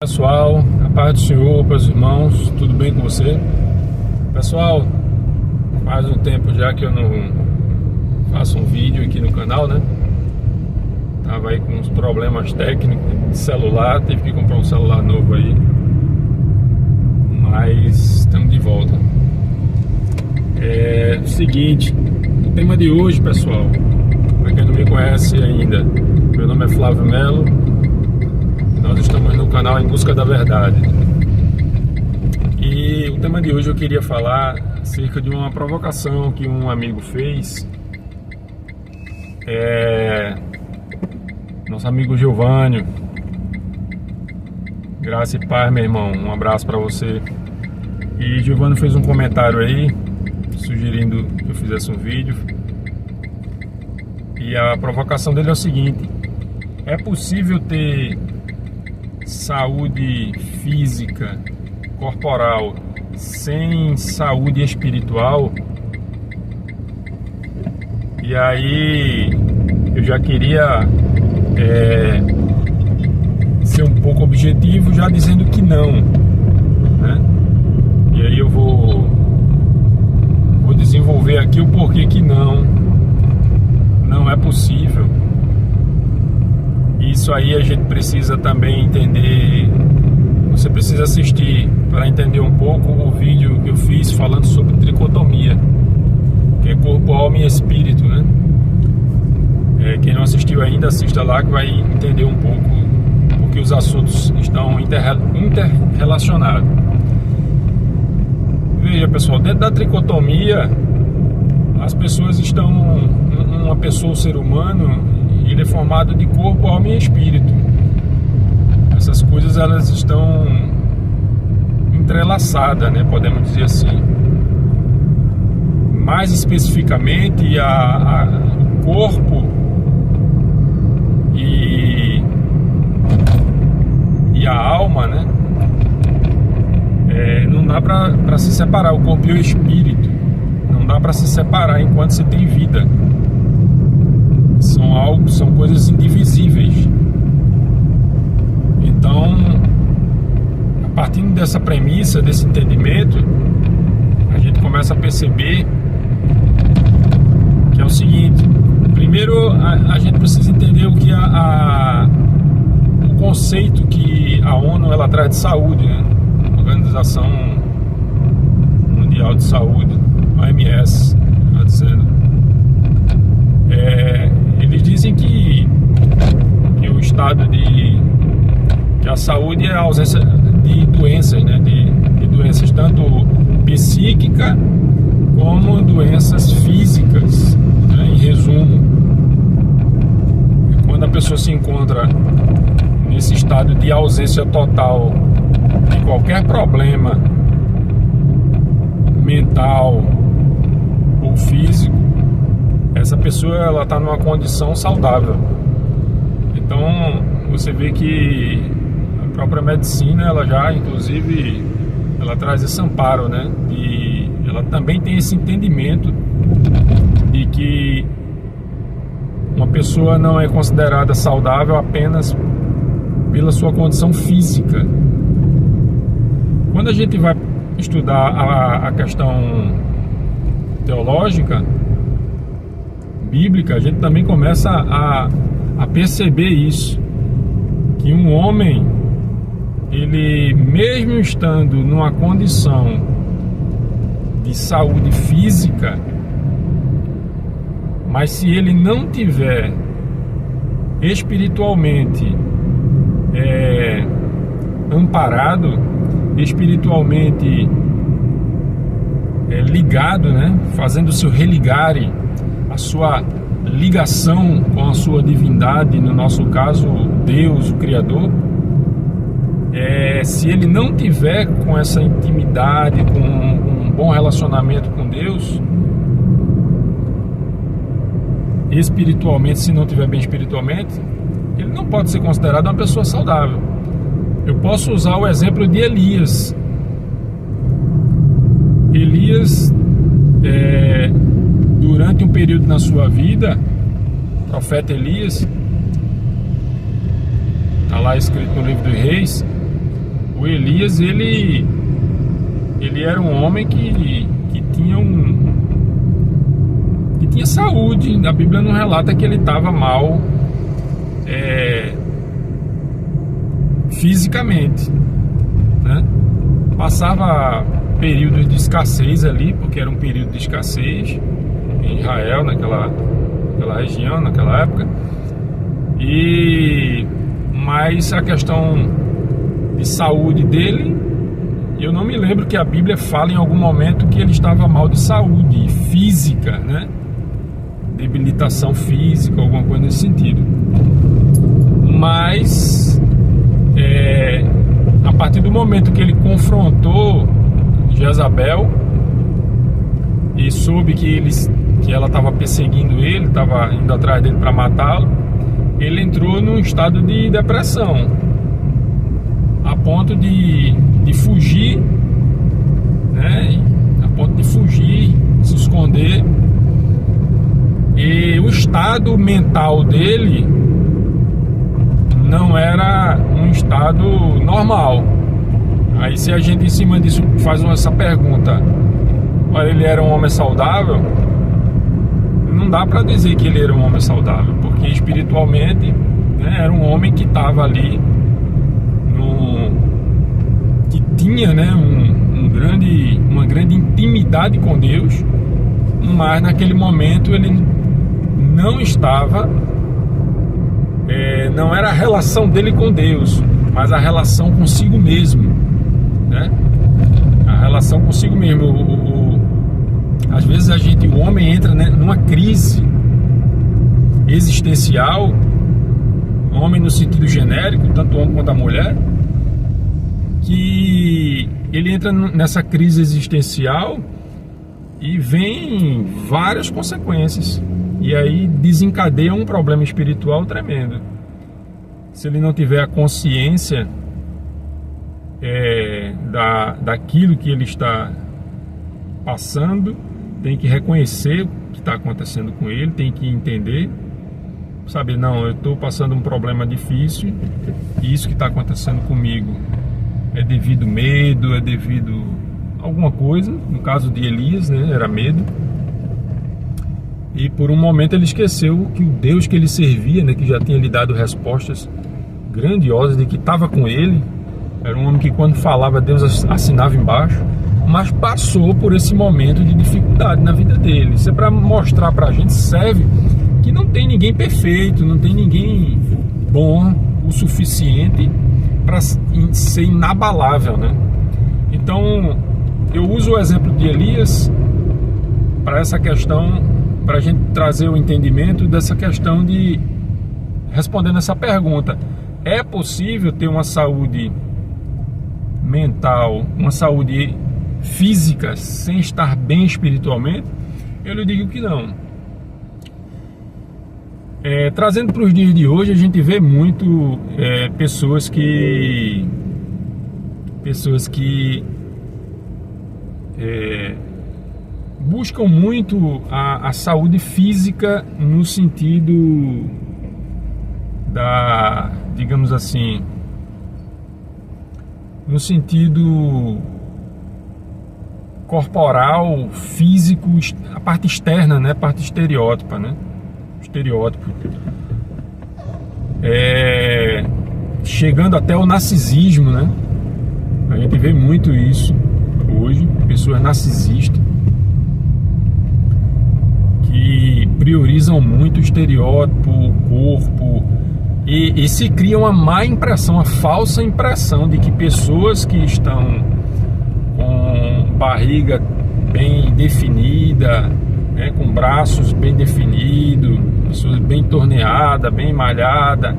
Pessoal, a paz do Senhor para os irmãos, tudo bem com você? Pessoal, faz um tempo já que eu não faço um vídeo aqui no canal, né? Tava aí com uns problemas técnicos de celular, tive que comprar um celular novo aí. Mas estamos de volta. É o seguinte, o tema de hoje, pessoal, para quem não me conhece ainda, meu nome é Flávio Melo. Nós estamos no canal Em Busca da Verdade. E o tema de hoje eu queria falar acerca de uma provocação que um amigo fez. Nosso amigo Giovânio. Graça e paz, meu irmão. Um abraço para você. E Giovânio fez um comentário aí, sugerindo que eu fizesse um vídeo. E a provocação dele é o seguinte: é possível ter saúde física, corporal, sem saúde espiritual? E aí eu já queria ser um pouco objetivo, já dizendo que não, né? E aí eu vou desenvolver aqui o porquê que não é possível. Isso aí a gente precisa também entender. Você precisa assistir para entender um pouco o vídeo que eu fiz falando sobre tricotomia, que é corpo, alma e espírito, né? Quem não assistiu ainda, assista lá que vai entender um pouco, porque os assuntos estão interrelacionados. Veja, pessoal, dentro da tricotomia, as pessoas estão, uma pessoa, o ser humano, ele é formado de corpo, alma e espírito. Essas coisas, elas estão entrelaçadas, né? Podemos dizer assim. Mais especificamente, o corpo e a alma, né? Não dá para se separar, o corpo e o espírito. Não dá para se separar enquanto você tem vida. São coisas indivisíveis. Então, a partir dessa premissa, desse entendimento, a gente começa a perceber que é o seguinte: primeiro a gente precisa entender o que o conceito que a ONU ela traz de saúde, né? Organização Mundial de Saúde, OMS, está dizendo. Eles dizem que o estado que a saúde é a ausência de doenças, né? De doenças tanto psíquicas como doenças físicas, né? Em resumo, quando a pessoa se encontra nesse estado de ausência total de qualquer problema mental ou físico, essa pessoa ela está numa condição saudável. Então você vê que a própria medicina ela já, inclusive, ela traz esse amparo, né? E ela também tem esse entendimento de que uma pessoa não é considerada saudável apenas pela sua condição física. Quando a gente vai estudar a questão teológica, bíblica, a gente também começa a perceber isso, que um homem, ele mesmo estando numa condição de saúde física, mas se ele não tiver espiritualmente amparado, espiritualmente ligado, né? Fazendo o seu religare, a sua ligação com a sua divindade, no nosso caso Deus, o Criador, se ele não tiver com essa intimidade, com um bom relacionamento com Deus, espiritualmente, se não tiver bem espiritualmente, ele não pode ser considerado uma pessoa saudável. Eu posso usar o exemplo de Elias. Elias, durante um período na sua vida, o profeta Elias, está lá escrito no livro dos Reis, O Elias, ele era um homem que tinha saúde. A Bíblia não relata que ele estava mal fisicamente, né? Passava períodos de escassez ali, porque era um período de escassez em Israel, naquela região, naquela época. Mas a questão de saúde dele, eu não me lembro que a Bíblia fala em algum momento que ele estava mal de saúde física, né? Debilitação física, alguma coisa nesse sentido. Mas a partir do momento que ele confrontou Jezabel e soube que ela estava perseguindo ele, estava indo atrás dele para matá-lo, ele entrou num estado de depressão, a ponto de fugir, né? A ponto de fugir, se esconder. E o estado mental dele não era um estado normal. Aí, se a gente em cima disso faz essa pergunta, olha, ele era um homem saudável? Não dá para dizer que ele era um homem saudável, porque espiritualmente, né, era um homem que estava ali que tinha, né, uma grande intimidade com Deus, mas naquele momento ele não estava, não era a relação dele com Deus, mas a relação consigo mesmo, né? A relação consigo mesmo. Às vezes o homem entra, né, numa crise existencial, homem no sentido genérico, tanto o homem quanto a mulher, que ele entra nessa crise existencial e vem várias consequências, e aí desencadeia um problema espiritual tremendo. Se ele não tiver a consciência daquilo que ele está passando, tem que reconhecer o que está acontecendo com ele, tem que entender, saber, não, eu estou passando um problema difícil e isso que está acontecendo comigo é devido medo, é devido a alguma coisa. No caso de Elias, né, era medo. E por um momento ele esqueceu que o Deus que ele servia, né, que já tinha lhe dado respostas grandiosas, de que estava com ele, era um homem que quando falava Deus assinava embaixo, mas passou por esse momento de dificuldade na vida dele. Isso é para mostrar para a gente, serve, que não tem ninguém perfeito, não tem ninguém bom o suficiente para ser inabalável, né? Então eu uso o exemplo de Elias para essa questão, para a gente trazer o entendimento dessa questão de, respondendo essa pergunta, é possível ter uma saúde mental, uma saúde física sem estar bem espiritualmente? Eu lhe digo que não. Trazendo para os dias de hoje, a gente vê muito pessoas que buscam muito a saúde física no sentido da, digamos assim, no sentido corporal, físico, a parte externa, né, a parte estereótipa, né? Estereótipo. Chegando até o narcisismo, né? A gente vê muito isso hoje, pessoas narcisistas que priorizam muito o estereótipo, o corpo, e se cria uma má impressão, uma falsa impressão de que pessoas que estão com barriga bem definida, né, com braços bem definidos, pessoas bem torneadas, bem malhadas,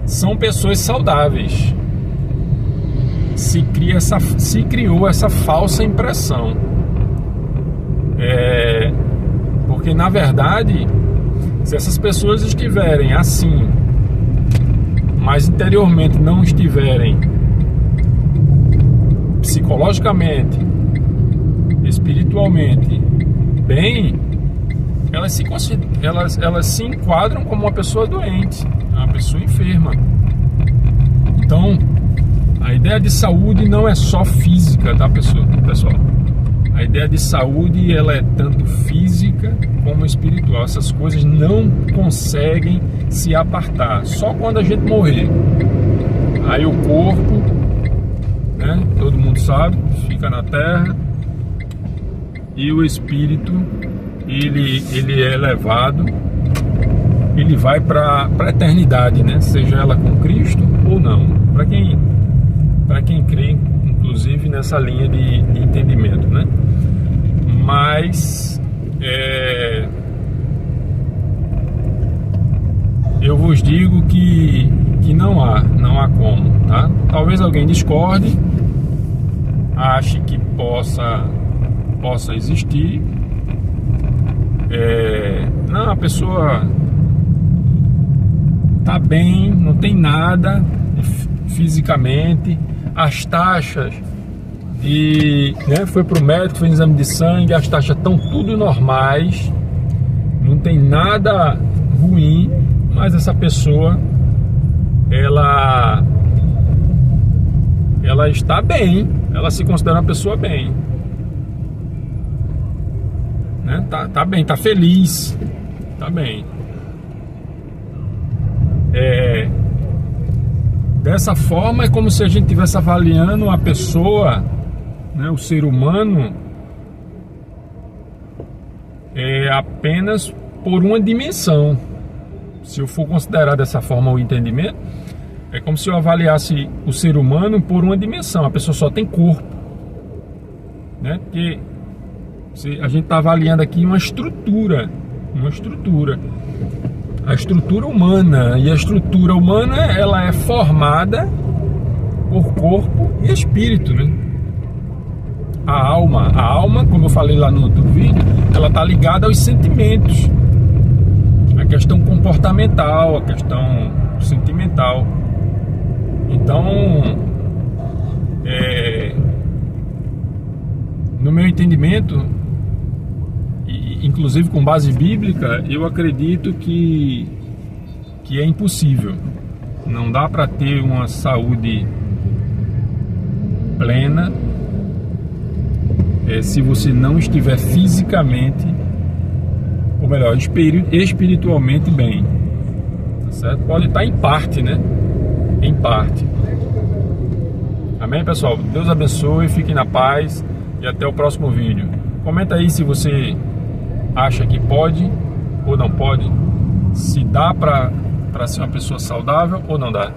são pessoas saudáveis. Se criou essa falsa impressão, porque na verdade, se essas pessoas estiverem assim, mas interiormente não estiverem psicologicamente, espiritualmente bem, elas se enquadram como uma pessoa doente, uma pessoa enferma. Então, a ideia ideia de saúde não é só física, tá, pessoal? A ideia de saúde, ela é tanto física como espiritual. Essas coisas não conseguem se apartar. Só quando a gente morrer. Aí o corpo, né, todo mundo sabe, fica na terra. E o espírito, ele é elevado. Ele vai para a eternidade, né? Seja ela com Cristo ou não. Para quem crê, inclusive, nessa linha de entendimento, né? Mas eu vos digo que não há como, tá? Talvez alguém discorde, ache que possa existir. Não, a pessoa tá bem, não tem nada fisicamente, as taxas foi pro médico, fez um exame de sangue, as taxas estão tudo normais, não tem nada ruim, mas essa pessoa ela está bem, ela se considera uma pessoa bem, né? Tá bem, tá feliz, tá bem. Dessa forma é como se a gente estivesse avaliando a pessoa, né, o ser humano, apenas por uma dimensão. Se eu for considerar dessa forma o entendimento, é como se eu avaliasse o ser humano por uma dimensão. A pessoa só tem corpo, né? Porque a gente está avaliando aqui uma estrutura, a estrutura humana, e a estrutura humana, ela é formada por corpo e espírito, né? A alma, como eu falei lá no outro vídeo, ela está ligada aos sentimentos, a questão comportamental, a questão sentimental. Então, no meu entendimento, inclusive com base bíblica, eu acredito que é impossível. Não dá para ter uma saúde plena se você não estiver fisicamente, ou melhor, espiritualmente bem, tá certo? Pode estar em parte, né? Em parte. Amém, pessoal? Deus abençoe, fiquem na paz e até o próximo vídeo. Comenta aí se você acha que pode ou não pode, se dá para ser uma pessoa saudável ou não dá.